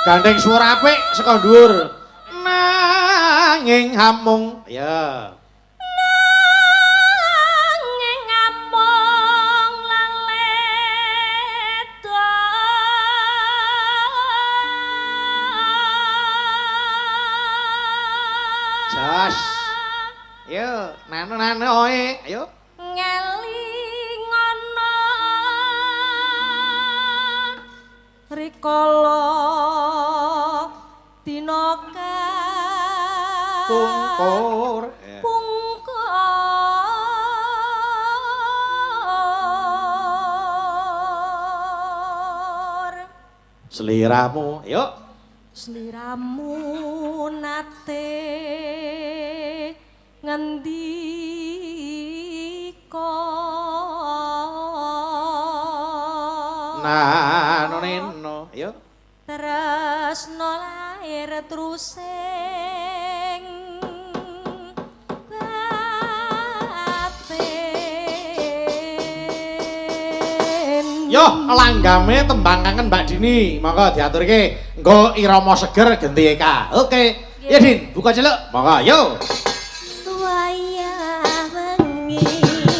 Gandeng suara apik saka dhuwur. Nanging hamung. Ya. Nanging hamung laledo. Jos. Yo, nano-nano oe. Ayo. Ngelingono rikala dina Pungkur. Pungkur. Seliramu, yuk. Sliramu nate ngendika Nano-neno, yuk. tresno lair trusing batin. Yo, langgame tembang kangen Mbak Dini. Monggo diaturke nggo irama seger genti eka. Oke. Ya Din, buka celuk. Monggo, yo. Wayah wengi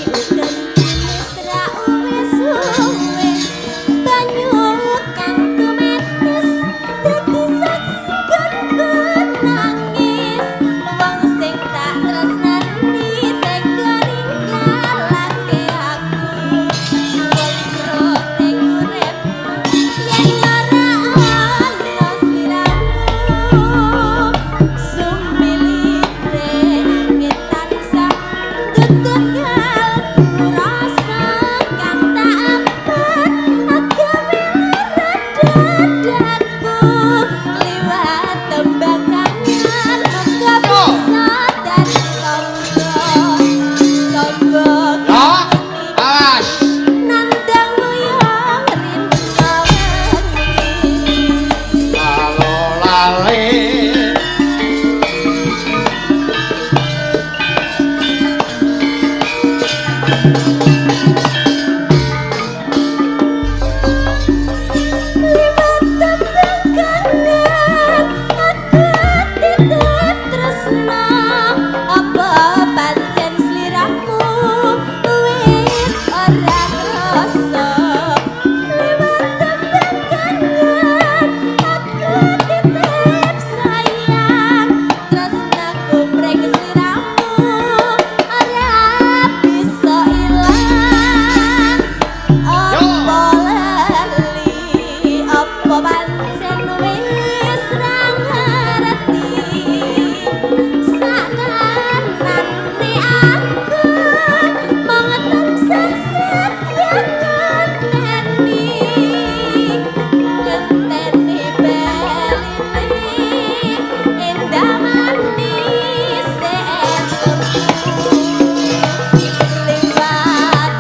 udan mesra wis suwe banyu kang tumetes dadi saksi kon nangis wong sing tak tresnani tega ninggalake aku wong jroning urip yen ora ana sliramu sumilire angin tansah gegegal rasa kang tak abot agawe dadaku liwat tembang kangen muga bisa dadi tonggo Yo, awas. nandang yang rindu Lalo lale.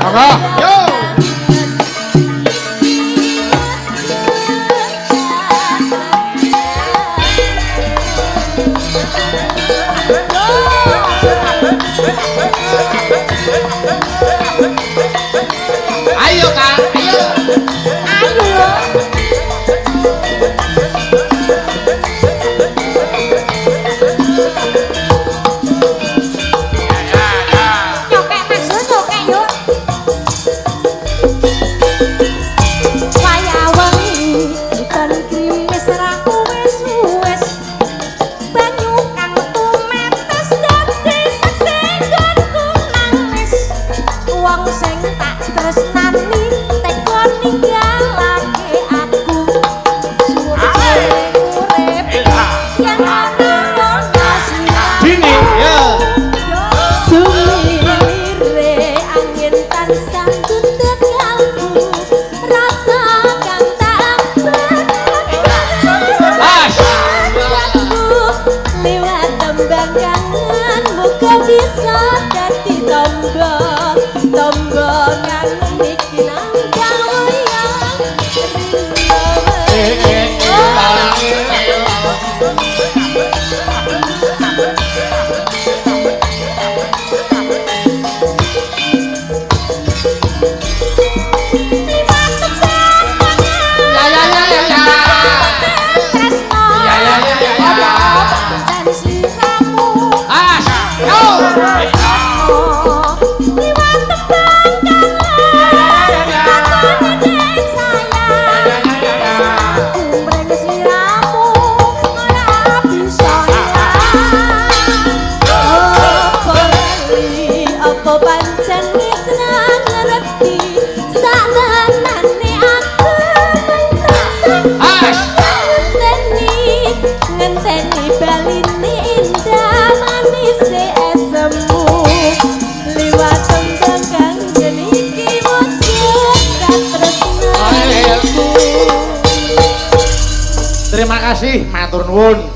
Monggo, yo. Ayo Kang, ayo. Nyokek maksud nyokek yuk. Wayah wengi udan krimis ra wis banyu kang tumetes dadi saksi nggonku nangis wong sing tak tresnani tega ninggalake aku suwe urip yen ana Dini, ya. sumilire angin tansah tuntut kalbu rasa kang tak As. lewat tembang kangen muga bisa dadi tonggo kangen iki nanggang wayang Ya ya ya ya ya. sliramu Yo. liwat tembang kangen nenek sayang umreng sliramu ora bisa apa pancen ngisna ngerti sanenane aku ngenteni baline indah manise esemu liwat tembang kangen iki wujud katresnaku. Terima kasih, matur nuwun.